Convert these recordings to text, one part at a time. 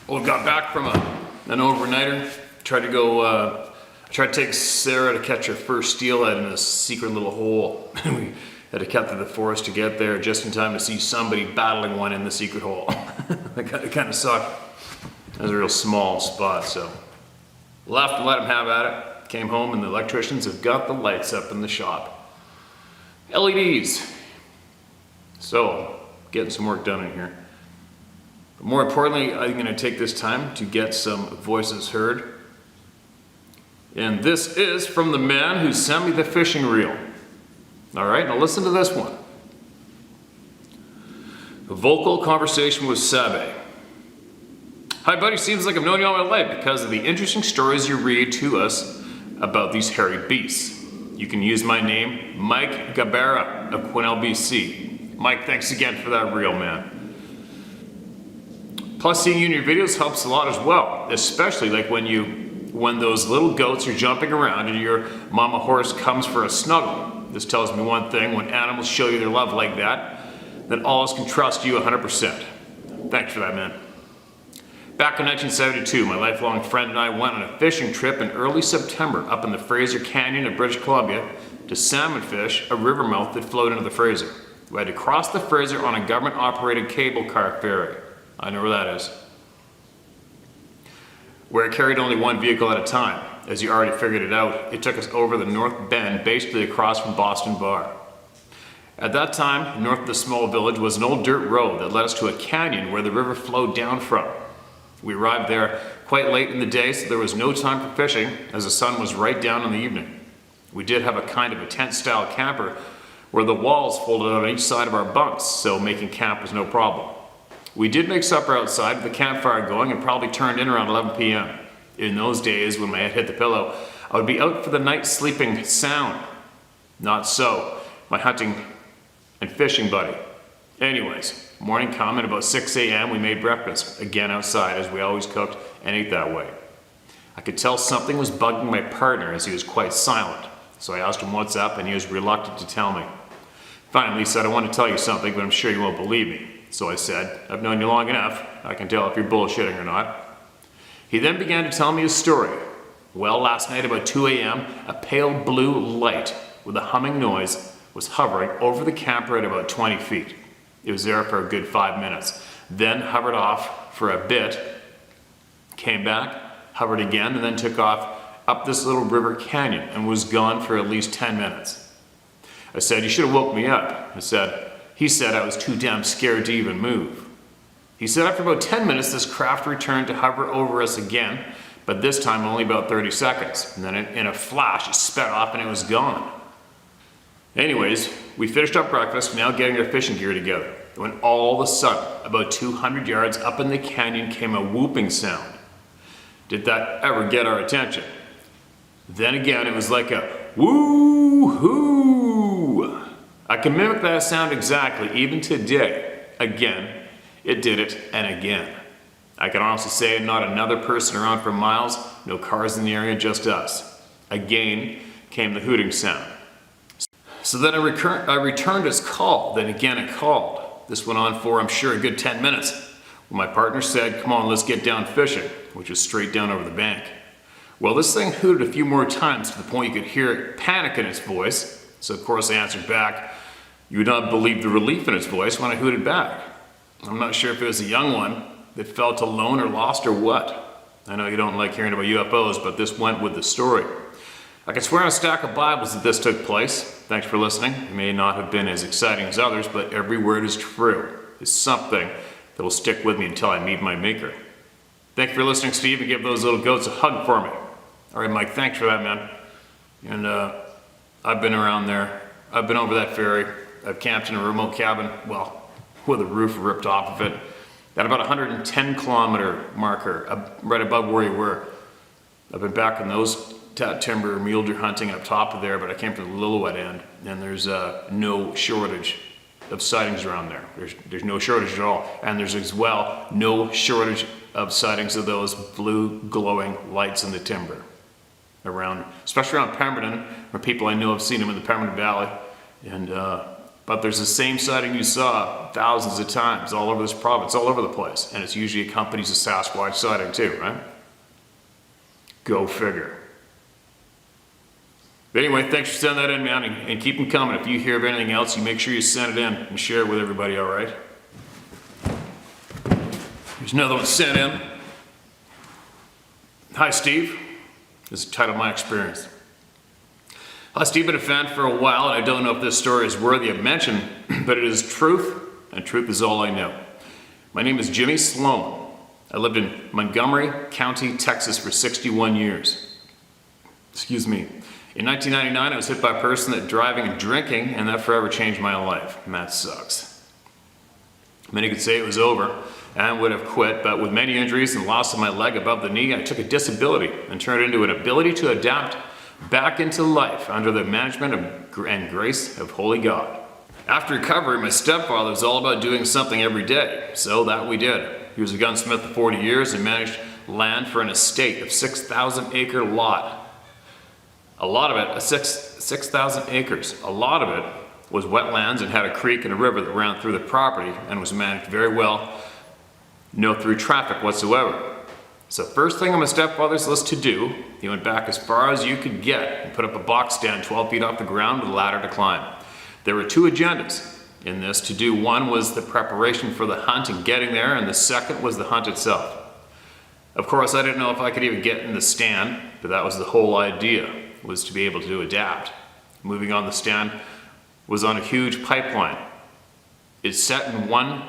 Well, got back from an overnighter. Tried to take Sarah to catch her first steelhead in a secret little hole. We had to cut through the forest to get there just in time to see somebody battling one in the secret hole. It kind of sucked. It was a real small spot, so left and let him have at it. Came home and the electricians have got the lights up in the shop. LEDs. So, getting some work done in here. But more importantly, I'm going to take this time to get some voices heard. And this is from the man who sent me the fishing reel. All right, now listen to this one. A vocal conversation with Sabe. Hi buddy, seems like I've known you all my life because of the interesting stories you read to us about these hairy beasts. You can use my name, Mike Gabera of Quesnel, BC. Mike, thanks again for that reel, man. Plus, seeing you in your videos helps a lot as well, especially like when those little goats are jumping around and your mama horse comes for a snuggle. This tells me one thing: when animals show you their love like that, then all of us can trust you 100%. Thanks for that, man. Back in 1972, my lifelong friend and I went on a fishing trip in early September up in the Fraser Canyon of British Columbia to salmon fish a river mouth that flowed into the Fraser. We had to cross the Fraser on a government-operated cable car ferry. I know where that is. Where it carried only one vehicle at a time. As you already figured it out, it took us over the North Bend, basically across from Boston Bar. At that time, north of the small village was an old dirt road that led us to a canyon where the river flowed down from. We arrived there quite late in the day, so there was no time for fishing, as the sun was right down in the evening. We did have a kind of a tent-style camper where the walls folded on each side of our bunks, so making camp was no problem. We did make supper outside with the campfire going and probably turned in around 11 p.m. In those days, when my head hit the pillow, I would be out for the night sleeping sound. Not so, my hunting and fishing buddy. Anyways, morning come at about 6 a.m. we made breakfast, again outside as we always cooked and ate that way. I could tell something was bugging my partner as he was quite silent, so I asked him what's up and he was reluctant to tell me. Finally he said, I want to tell you something, but I'm sure you won't believe me. So I said, I've known you long enough, I can tell if you're bullshitting or not. He then began to tell me his story. Well, last night about 2 a.m., a pale blue light with a humming noise was hovering over the camper at about 20 feet. It was there for a good 5 minutes, then hovered off for a bit, came back, hovered again, and then took off up this little river canyon and was gone for at least 10 minutes. I said, you should have woke me up. He said I was too damn scared to even move. He said after about 10 minutes, this craft returned to hover over us again, but this time only about 30 seconds. And then in a flash, it sped off and it was gone. Anyways, we finished up breakfast, now getting our fishing gear together, when all of a sudden, about 200 yards up in the canyon came a whooping sound. Did that ever get our attention? Then again, it was like a woo-hoo. I can mimic that sound exactly, even today. Again, it did it, and again. I can honestly say not another person around for miles, no cars in the area, just us. Again came the hooting sound. So then I returned his call, then again it called. This went on for, I'm sure, a good 10 minutes. When my partner said, come on, let's get down fishing, which was straight down over the bank. Well, this thing hooted a few more times to the point you could hear panic in its voice. So of course I answered back. You would not believe the relief in its voice when I hooted back. I'm not sure if it was a young one that felt alone or lost or what. I know you don't like hearing about UFOs, but this went with the story. I can swear on a stack of Bibles that this took place. Thanks for listening. It may not have been as exciting as others, but every word is true. It's something that will stick with me until I meet my maker. Thank you for listening, Steve, and give those little goats a hug for me. All right, Mike, thanks for that, man. And I've been around there. I've been over that ferry. I've camped in a remote cabin, well, with a roof ripped off of it, at about 110 kilometer marker, right above where you were. I've been back in those timber mule deer hunting up top of there, but I came from the Lillooet end, and there's no shortage of sightings around there. There's no shortage at all, and there's as well no shortage of sightings of those blue glowing lights in the timber around, especially around Pemberton, where people I know have seen them in the Pemberton Valley, and But there's the same sighting you saw thousands of times all over this province, all over the place. And it's usually accompanies a Sasquatch sighting too, right? Go figure. But anyway, thanks for sending that in, man, and keep them coming. If you hear of anything else, you make sure you send it in and share it with everybody, all right? Here's another one sent in. Hi, Steve. This is the title of my experience. Hi, Steve, been a fan for a while, and I don't know if this story is worthy of mention, but it is truth, and truth is all I know. My name is Jimmy Sloan. I lived in Montgomery County, Texas for 61 years. Excuse me. In 1999, I was hit by a person that driving and drinking, and that forever changed my life. And that sucks. Many could say it was over and would have quit, but with many injuries and loss of my leg above the knee, I took a disability and turned it into an ability to adapt back into life under the management and grace of Holy God. After recovery, my stepfather was all about doing something every day, so that we did. He was a gunsmith for 40 years and managed land for an estate of 6,000-acre lot. A lot of it, 6,000 acres, a lot of it was wetlands and had a creek and a river that ran through the property and was managed very well, no through traffic whatsoever. So first thing on my stepfather's list to do, he went back as far as you could get and put up a box stand 12 feet off the ground with a ladder to climb. There were two agendas in this to do. One was the preparation for the hunt and getting there, and the second was the hunt itself. Of course, I didn't know if I could even get in the stand, but that was the whole idea, was to be able to adapt. Moving on the stand was on a huge pipeline. It's set in one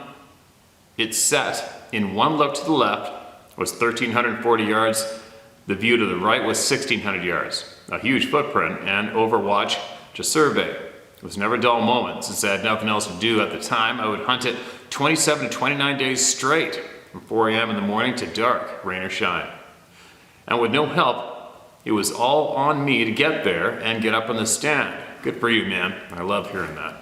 look to the left was 1,340 yards. The view to the right was 1,600 yards. A huge footprint and overwatch to survey. It was never a dull moment. Since I had nothing else to do at the time, I would hunt it 27 to 29 days straight from 4 a.m. in the morning to dark, rain or shine. And with no help, it was all on me to get there and get up on the stand. Good for you, man. I love hearing that.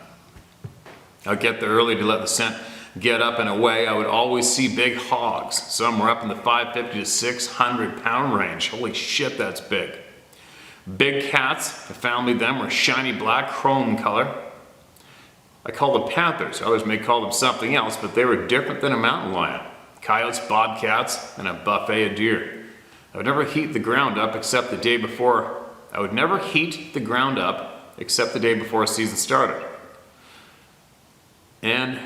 I'd get there early to let the scent get up and away. I would always see big hogs. Some were up in the 550 to 600 pound range. Holy shit, that's big. Big cats, I found them, were shiny black, chrome color. I call them panthers. Others may call them something else, but they were different than a mountain lion. Coyotes, bobcats, and a buffet of deer. I would never heat the ground up except the day before. I would never heat the ground up except the day before a season started. And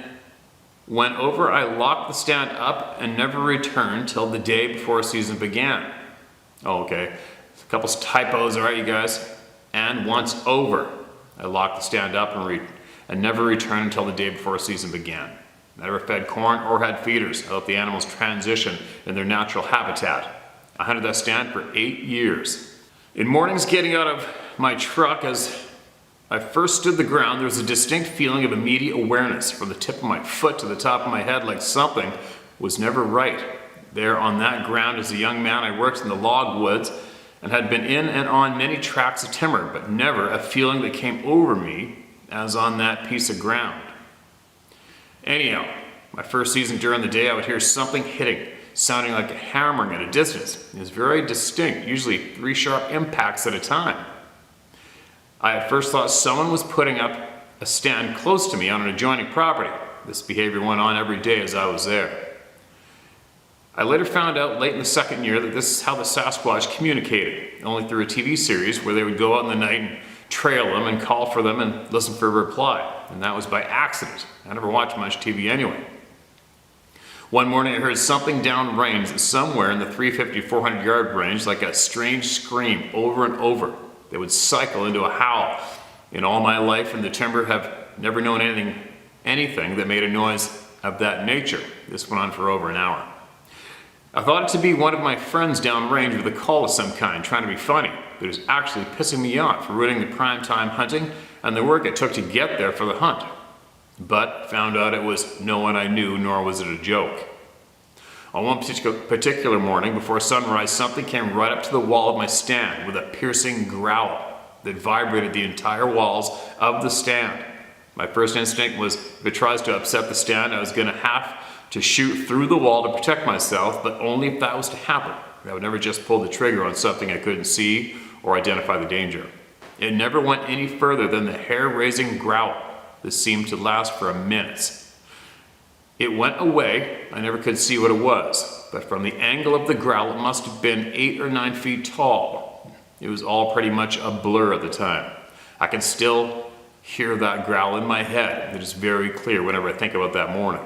went over, I locked the stand up and never returned till the day before a season began. Oh, okay. A couple typos, all right, you guys. And once over, I locked the stand up and never returned until the day before a season began. I never fed corn or had feeders. I let the animals transition in their natural habitat. I hunted that stand for 8 years. In mornings getting out of my truck, as I first stood the ground, there was a distinct feeling of immediate awareness from the tip of my foot to the top of my head, like something was never right. There on that ground as a young man, I worked in the log woods and had been in and on many tracts of timber, but never a feeling that came over me as on that piece of ground. Anyhow, my first season during the day, I would hear something hitting, sounding like a hammering at a distance. It was very distinct, usually 3 sharp impacts at a time. I at first thought someone was putting up a stand close to me on an adjoining property. This behavior went on every day as I was there. I later found out late in the second year that this is how the Sasquatch communicated, only through a TV series where they would go out in the night and trail them and call for them and listen for a reply. And that was by accident. I never watched much TV anyway. One morning I heard something downrange somewhere in the 350 to 400 yard range, like a strange scream over and over. They would cycle into a howl. In all my life in the timber, have never known anything that made a noise of that nature. This went on for over an hour. I thought it to be one of my friends downrange with a call of some kind, trying to be funny, but it was actually pissing me off, ruining the prime time hunting and the work it took to get there for the hunt. But found out it was no one I knew, nor was it a joke. On one particular morning before sunrise, something came right up to the wall of my stand with a piercing growl that vibrated the entire walls of the stand. My first instinct was, if it tries to upset the stand, I was going to have to shoot through the wall to protect myself, but only if that was to happen. I would never just pull the trigger on something I couldn't see or identify the danger. It never went any further than the hair-raising growl. that seemed to last for minutes. It went away. I never could see what it was, but from the angle of the growl, it must have been 8 or 9 feet tall. It was all pretty much a blur at the time. I can still hear that growl in my head. It is very clear whenever I think about that morning.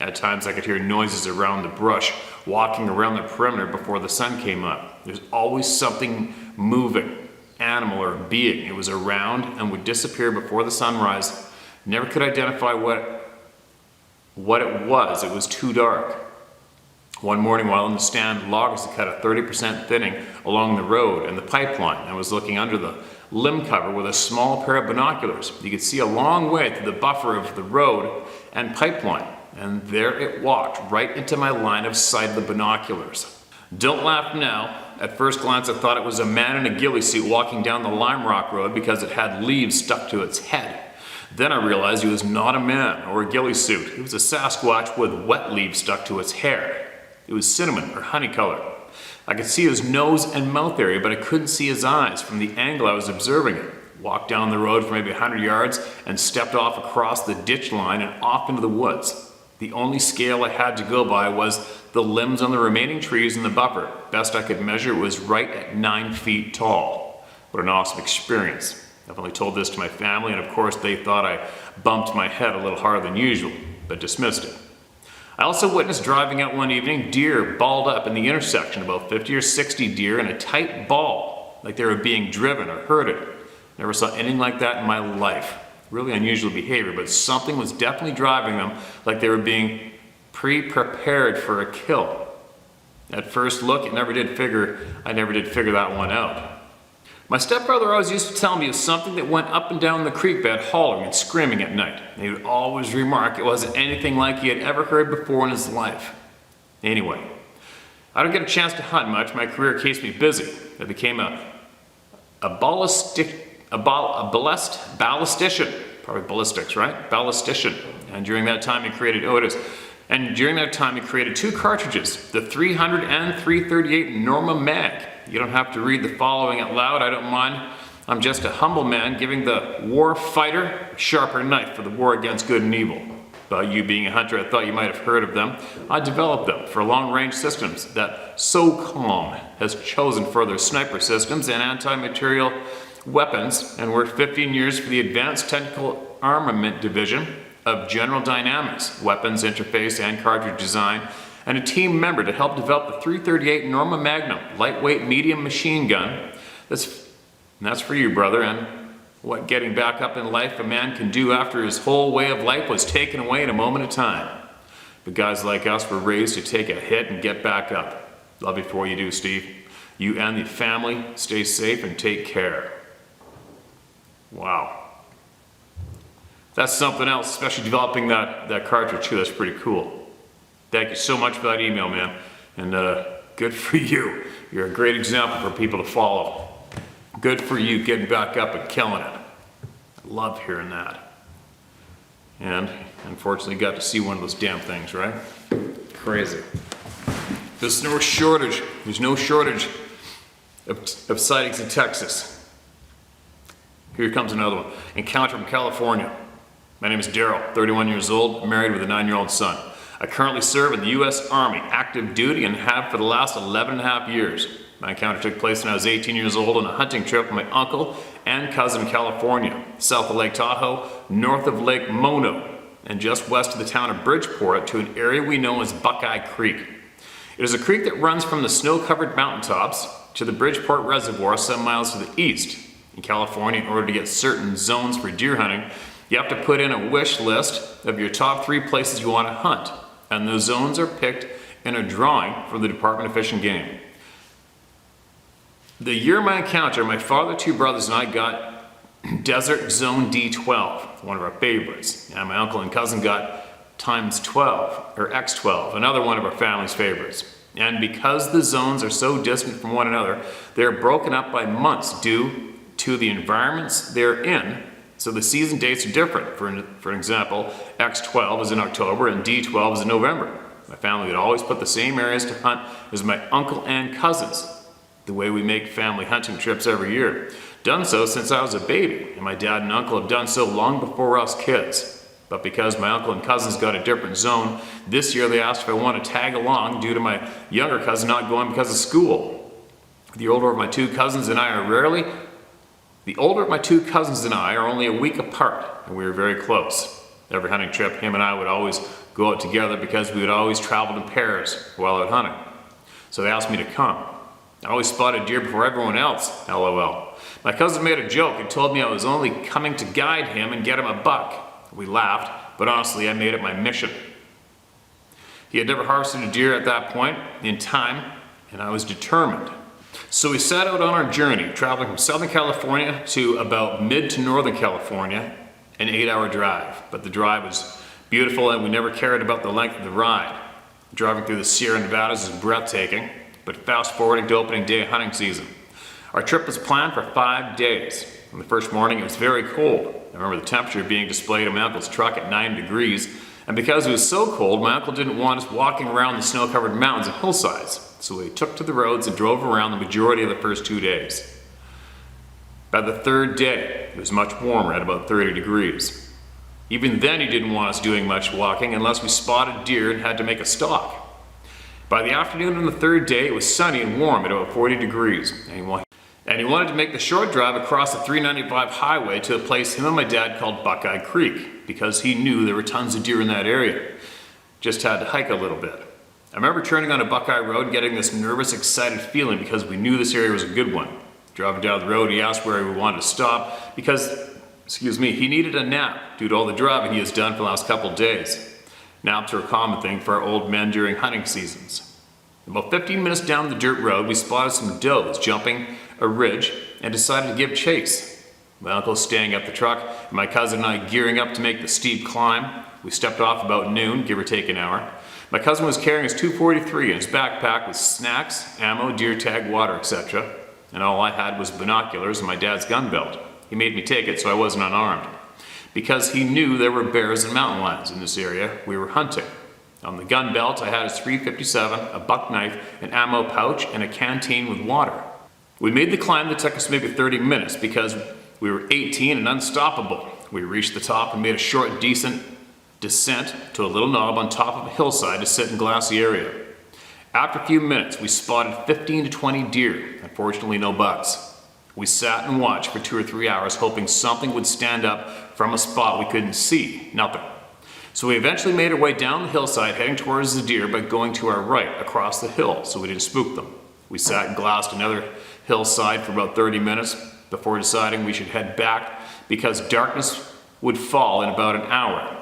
At times I could hear noises around the brush, walking around the perimeter before the sun came up. There's always something moving, animal or being. It was around and would disappear before the sunrise. Never could identify what it was. It was too dark. One morning while in the stand, loggers had cut a 30% thinning along the road and the pipeline. I was looking under the limb cover with a small pair of binoculars. You could see a long way through the buffer of the road and pipeline. And there it walked, right into my line of sight of the binoculars. Don't laugh now. At first glance, I thought it was a man in a ghillie suit walking down the Lime Rock Road because it had leaves stuck to its head. Then I realized it was not a man or a ghillie suit. It was a Sasquatch with wet leaves stuck to its hair. It was cinnamon or honey color. I could see his nose and mouth area, but I couldn't see his eyes from the angle I was observing it. Walked down the road for maybe 100 yards and stepped off across the ditch line and off into the woods. The only scale I had to go by was the limbs on the remaining trees in the buffer. Best I could measure was right at 9 feet tall. What an awesome experience. I've only told this to my family, and of course they thought I bumped my head a little harder than usual, but dismissed it. I also witnessed driving out one evening, deer balled up in the intersection, about 50 or 60 deer in a tight ball, like they were being driven or herded. Never saw anything like that in my life. Really unusual behavior, but something was definitely driving them like they were being pre-prepared for a kill. At first look, I never did figure that one out. My stepbrother always used to tell me it was something that went up and down the creek bed hollering and screaming at night. And he would always remark it wasn't anything like he had ever heard before in his life. Anyway, I don't get a chance to hunt much. My career keeps me busy. I became a ballistician, probably ballistics, right? Ballistician. And during that time he created two cartridges, the 300 and 338 Norma Mag. You don't have to read the following out loud, I don't mind. I'm just a humble man giving the war fighter a sharper knife for the war against good and evil. But you being a hunter, I thought you might have heard of them. I developed them for long-range systems that SOCOM has chosen for their sniper systems and anti-material weapons, and worked 15 years for the Advanced Technical Armament Division of General Dynamics, weapons interface and cartridge design, and a team member to help develop the 338 Norma Magnum lightweight medium machine gun. That's for you, brother, and what getting back up in life a man can do after his whole way of life was taken away in a moment of time. But guys like us were raised to take a hit and get back up. Love you for what you do, Steve. You and the family, stay safe and take care. Wow. That's something else, especially developing that cartridge too. That's pretty cool. Thank you so much for that email, man. And good for you. You're a great example for people to follow. Good for you getting back up and killing it. I love hearing that. And unfortunately got to see one of those damn things, right? Crazy. There's no shortage of sightings in Texas. Here comes another one. Encounter from California. My name is Daryl, 31 years old, married with a 9-year-old son. I currently serve in the U.S. Army, active duty, and have for the last 11 and a half years. My encounter took place when I was 18 years old on a hunting trip with my uncle and cousin in California, south of Lake Tahoe, north of Lake Mono, and just west of the town of Bridgeport to an area we know as Buckeye Creek. It is a creek that runs from the snow-covered mountaintops to the Bridgeport Reservoir some miles to the east. In California, in order to get certain zones for deer hunting, you have to put in a wish list of your top 3 places you want to hunt, and those zones are picked in a drawing from the Department of Fish and Game. The year of my encounter, my father, 2 brothers, and I got Desert Zone D12, one of our favorites, and my uncle and cousin got times 12, or X12, another one of our family's favorites. And because the zones are so distant from one another, they're broken up by months due to the environments they're in, so the season dates are different. For example, X12 is in October and D12 is in November. My family would always put the same areas to hunt as my uncle and cousins, the way we make family hunting trips every year. done so since I was a baby, and my dad and uncle have done so long before us kids. But because my uncle and cousins got a different zone, this year they asked if I want to tag along due to my younger cousin not going because of school. The older of my two cousins and I are only a week apart, and we were very close. Every hunting trip, him and I would always go out together because we would always travel in pairs while out hunting. So they asked me to come. I always spotted deer before everyone else, LOL. My cousin made a joke and told me I was only coming to guide him and get him a buck. We laughed, but honestly I made it my mission. He had never harvested a deer at that point in time, and I was determined. So we set out on our journey, traveling from Southern California to about mid to Northern California, an 8-hour drive. But the drive was beautiful and we never cared about the length of the ride. Driving through the Sierra Nevadas is breathtaking, but fast forwarding to opening day of hunting season. Our trip was planned for 5 days. On the first morning it was very cold. I remember the temperature being displayed in my uncle's truck at 9 degrees, and because it was so cold, my uncle didn't want us walking around the snow-covered mountains and hillsides, so we took to the roads and drove around the majority of the first 2 days. By the third day, it was much warmer at about 30 degrees. Even then he didn't want us doing much walking unless we spotted deer and had to make a stop. By the afternoon on the third day, it was sunny and warm at about 40 degrees, and he wanted to make the short drive across the 395 highway to a place him and my dad called Buckeye Creek, because he knew there were tons of deer in that area. Just had to hike a little bit. I remember turning on a Buckeye Road and getting this nervous, excited feeling because we knew this area was a good one. Driving down the road, he asked where we wanted to stop because, he needed a nap due to all the driving he has done for the last couple of days. Naps are a common thing for our old men during hunting seasons. About 15 minutes down the dirt road, we spotted some does jumping a ridge and decided to give chase. My uncle staying at the truck and my cousin and I gearing up to make the steep climb. We stepped off about noon, give or take an hour. My cousin was carrying his .243 in his backpack with snacks, ammo, deer tag, water, etc. And all I had was binoculars and my dad's gun belt. He made me take it so I wasn't unarmed. Because he knew there were bears and mountain lions in this area we were hunting. On the gun belt I had his .357, a buck knife, an ammo pouch, and a canteen with water. We made the climb that took us maybe 30 minutes because we were 18 and unstoppable. We reached the top and made a short, decent descent to a little knob on top of a hillside to sit in a glassy area. After a few minutes, we spotted 15 to 20 deer, unfortunately no bucks. We sat and watched for 2 or 3 hours hoping something would stand up from a spot we couldn't see. Nothing. So we eventually made our way down the hillside heading towards the deer by going to our right across the hill so we didn't spook them. We sat and glassed another hillside for about 30 minutes before deciding we should head back because darkness would fall in about an hour.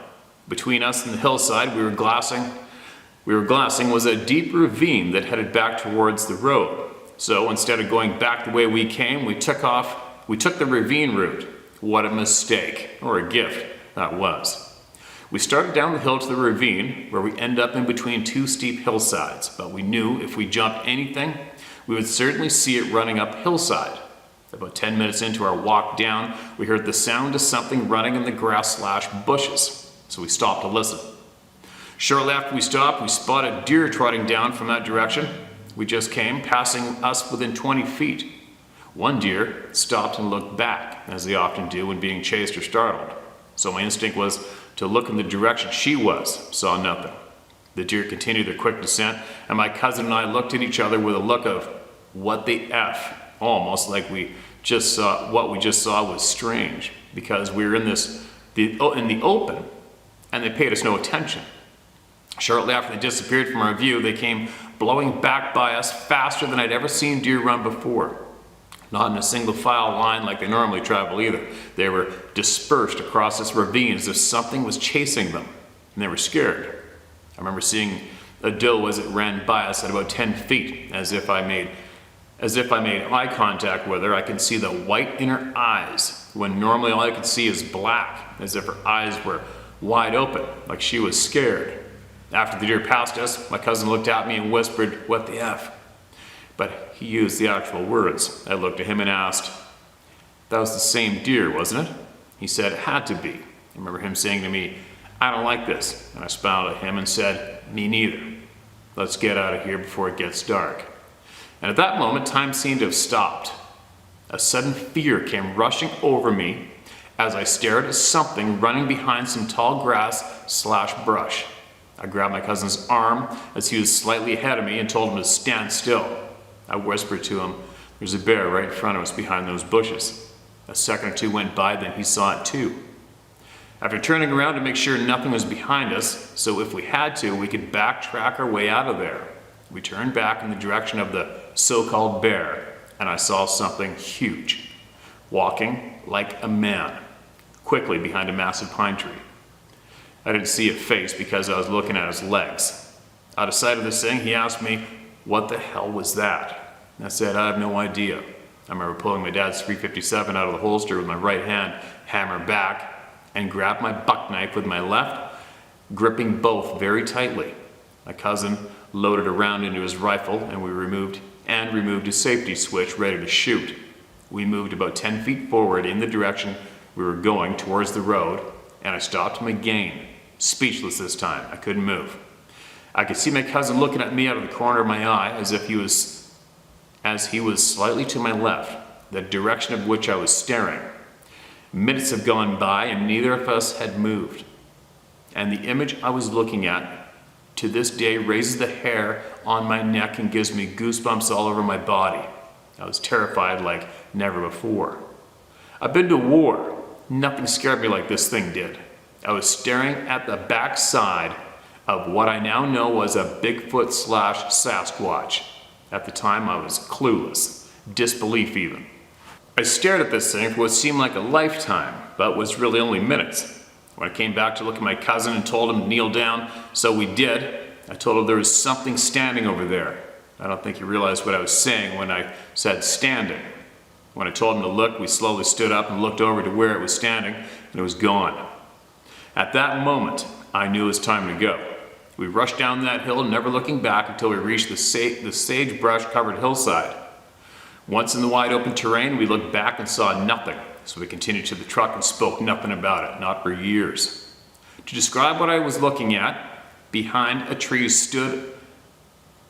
Between us and the hillside we were glassing was a deep ravine that headed back towards the road. So instead of going back the way we came, we took the ravine route. What a mistake, or a gift that was. We started down the hill to the ravine where we end up in between 2 steep hillsides, but we knew if we jumped anything, we would certainly see it running up hillside. About 10 minutes into our walk down, we heard the sound of something running in the grass/bushes, so we stopped to listen. Shortly after we stopped, we spotted deer trotting down from that direction. We just came, passing us within 20 feet. One deer stopped and looked back, as they often do when being chased or startled. So my instinct was to look in the direction she was, saw nothing. The deer continued their quick descent, and my cousin and I looked at each other with a look of, what the F? Almost like what we just saw was strange, because we were in the open, and they paid us no attention. Shortly after they disappeared from our view, they came blowing back by us faster than I'd ever seen deer run before. Not in a single file line like they normally travel either. They were dispersed across this ravine as if something was chasing them, and they were scared. I remember seeing a doe as it ran by us at about 10 feet, as if I made eye contact with her. I could see the white in her eyes, when normally all I could see is black, as if her eyes were wide open, like she was scared. After the deer passed us, my cousin looked at me and whispered, what the F? But he used the actual words. I looked at him and asked, that was the same deer, wasn't it? He said, it had to be. I remember him saying to me, I don't like this. And I smiled at him and said, me neither. Let's get out of here before it gets dark. And at that moment, time seemed to have stopped. A sudden fear came rushing over me as I stared at something running behind some tall grass/brush. I grabbed my cousin's arm as he was slightly ahead of me and told him to stand still. I whispered to him, "There's a bear right in front of us behind those bushes." A second or two went by, then he saw it too. After turning around to make sure nothing was behind us, so if we had to, we could backtrack our way out of there, we turned back in the direction of the so-called bear, and I saw something huge, walking like a man, quickly behind a massive pine tree. I didn't see a face because I was looking at his legs. Out of sight of this thing, he asked me, "What the hell was that?" And I said, "I have no idea." I remember pulling my dad's .357 out of the holster with my right hand, hammer back, and grabbed my buck knife with my left, gripping both very tightly. My cousin loaded a round into his rifle and we removed his safety switch, ready to shoot. We moved about 10 feet forward in the direction we were going, towards the road, and I stopped him again, speechless this time. I couldn't move. I could see my cousin looking at me out of the corner of my eye as he was slightly to my left, the direction of which I was staring. Minutes have gone by and neither of us had moved. And the image I was looking at to this day raises the hair on my neck and gives me goosebumps all over my body. I was terrified like never before. I've been to war. Nothing scared me like this thing did. I was staring at the backside of what I now know was a Bigfoot/Sasquatch. At the time I was clueless, disbelief even. I stared at this thing for what seemed like a lifetime, but was really only minutes. When I came back to look at my cousin and told him to kneel down, so we did, I told him there was something standing over there. I don't think he realized what I was saying when I said standing. When I told him to look, we slowly stood up and looked over to where it was standing, and it was gone. At that moment, I knew it was time to go. We rushed down that hill, never looking back until we reached the sagebrush-covered hillside. Once in the wide open terrain, we looked back and saw nothing, so we continued to the truck and spoke nothing about it, not for years. To describe what I was looking at, behind a tree stood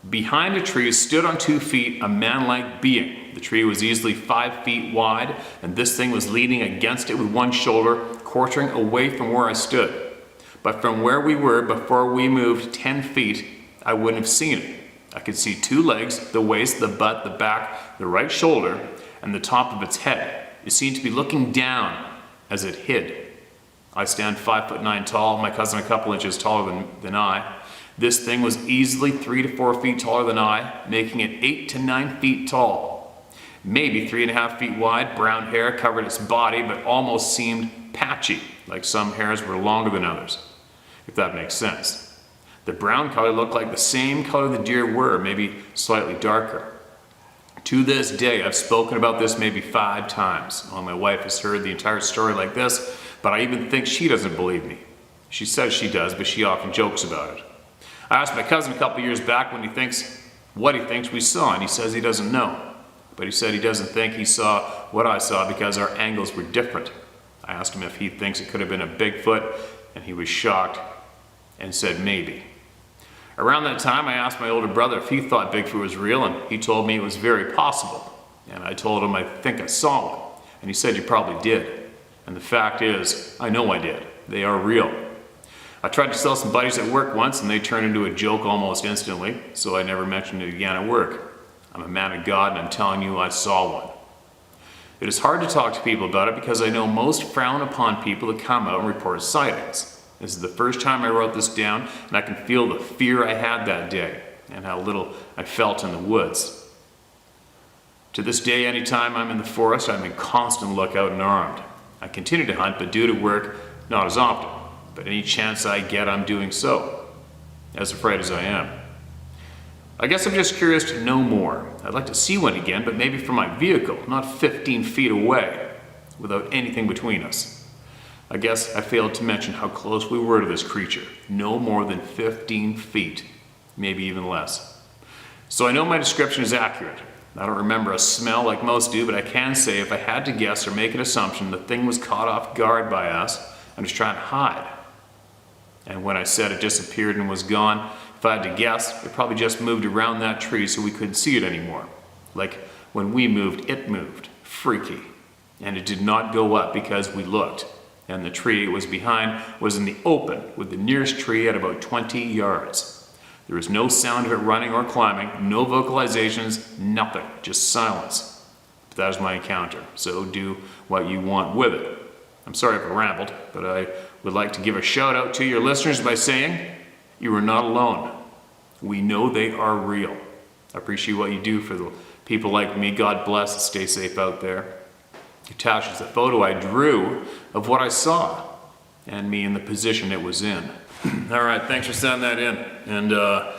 on 2 feet a man-like being. The tree was easily 5 feet wide, and this thing was leaning against it with one shoulder, quartering away from where I stood. But from where we were, before we moved 10 feet, I wouldn't have seen it. I could see 2 legs, the waist, the butt, the back, the right shoulder, and the top of its head. It seemed to be looking down as it hid. I stand 5'9" tall, my cousin a couple inches taller than I. This thing was easily 3 to 4 feet taller than I, making it 8 to 9 feet tall. Maybe 3.5 feet wide, brown hair covered its body, but almost seemed patchy, like some hairs were longer than others, if that makes sense. The brown color looked like the same color the deer were, maybe slightly darker. To this day, I've spoken about this maybe 5 times. Well, my wife has heard the entire story like this, but I even think she doesn't believe me. She says she does, but she often jokes about it. I asked my cousin a couple years back what he thinks we saw, and he says he doesn't know. But he said he doesn't think he saw what I saw because our angles were different. I asked him if he thinks it could have been a Bigfoot, and he was shocked and said maybe. Around that time, I asked my older brother if he thought Bigfoot was real, and he told me it was very possible. And I told him I think I saw one, and he said you probably did. And the fact is, I know I did. They are real. I tried to tell some buddies at work once, and they turned into a joke almost instantly, so I never mentioned it again at work. I'm a man of God, and I'm telling you I saw one. It is hard to talk to people about it because I know most frown upon people that come out and report sightings. This is the first time I wrote this down, and I can feel the fear I had that day and how little I felt in the woods. To this day, anytime I'm in the forest, I'm in constant lookout and armed. I continue to hunt, but due to work, not as often. But any chance I get, I'm doing so, as afraid as I am. I guess I'm just curious to know more. I'd like to see one again, but maybe from my vehicle, not 15 feet away, without anything between us. I guess I failed to mention how close we were to this creature. No more than 15 feet, maybe even less. So I know my description is accurate. I don't remember a smell like most do, but I can say if I had to guess or make an assumption, the thing was caught off guard by us and was trying to hide. And when I said it disappeared and was gone, if I had to guess, it probably just moved around that tree so we couldn't see it anymore. Like when we moved, it moved. freaky. And it did not go up because we looked. And the tree it was behind was in the open, with the nearest tree at about 20 yards. There was no sound of it running or climbing, no vocalizations, nothing, just silence. But that was my encounter, so do what you want with it. I'm sorry if I rambled, but I would like to give a shout out to your listeners by saying, you are not alone. We know they are real. I appreciate what you do for the people like me. God bless, stay safe out there. Attached is a photo I drew of what I saw and me in the position it was in. All right, thanks for sending that in. And I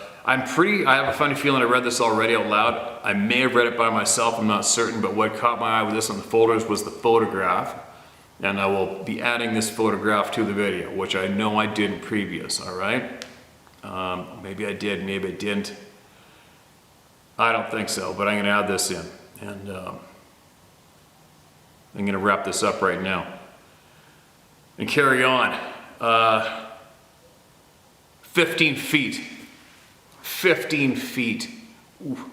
have a funny feeling I read this already out loud. I may have read it by myself, I'm not certain, but what caught my eye with this on the folders was the photograph. And I will be adding this photograph to the video, which I know I did in previous, all right? Maybe I did, maybe I didn't. I don't think so, but I'm gonna add this in. And I'm gonna wrap this up right now and carry on. 15 feet. 15 feet. Ooh.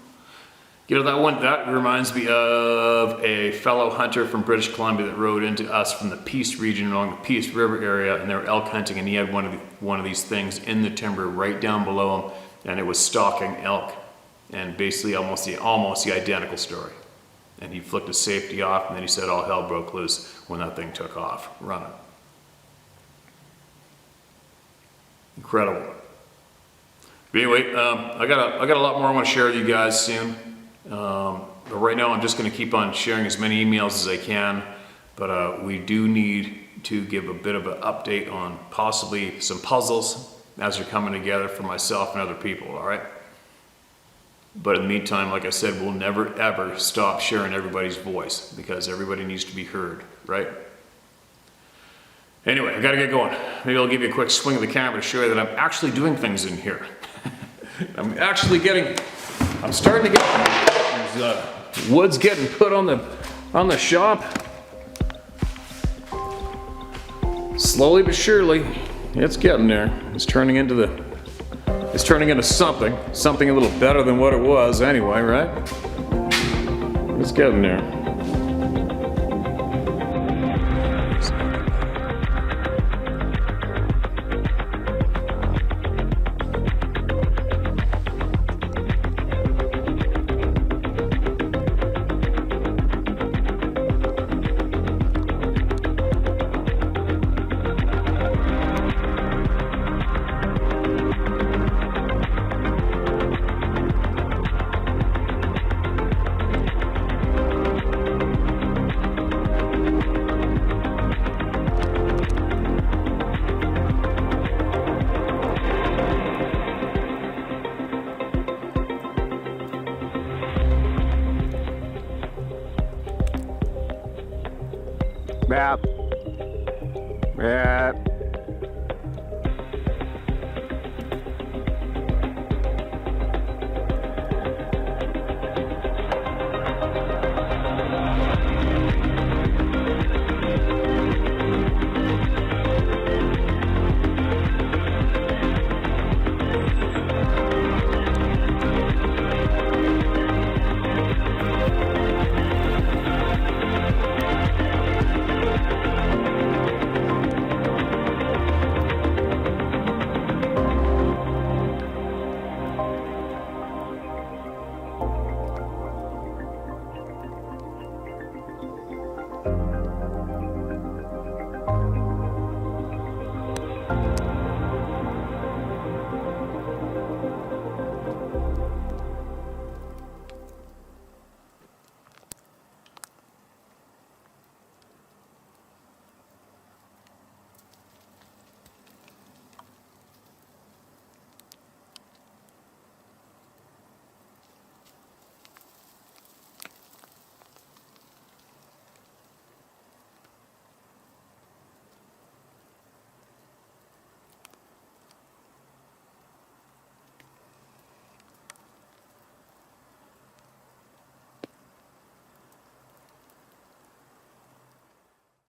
You know, that reminds me of a fellow hunter from British Columbia that rode into us from the Peace region along the Peace River area, and they were elk hunting, and he had one of these things in the timber right down below him, and it was stalking elk, and basically almost the identical story. And he flicked his safety off, and then he said all hell broke loose when that thing took off running. Incredible. But anyway, I got a lot more I want to share with you guys soon. But right now I'm just going to keep on sharing as many emails as I can. But we do need to give a bit of an update on possibly some puzzles as they're coming together for myself and other people, all right? But in the meantime, like I said, we'll never ever stop sharing everybody's voice because everybody needs to be heard, right? Anyway, I gotta get going. Maybe I'll give you a quick swing of the camera to show you that I'm actually doing things in here. I'm starting to get wood's getting put on the shop. Slowly but surely, it's getting there. It's turning into something a little better than what it was anyway, right? It's getting there.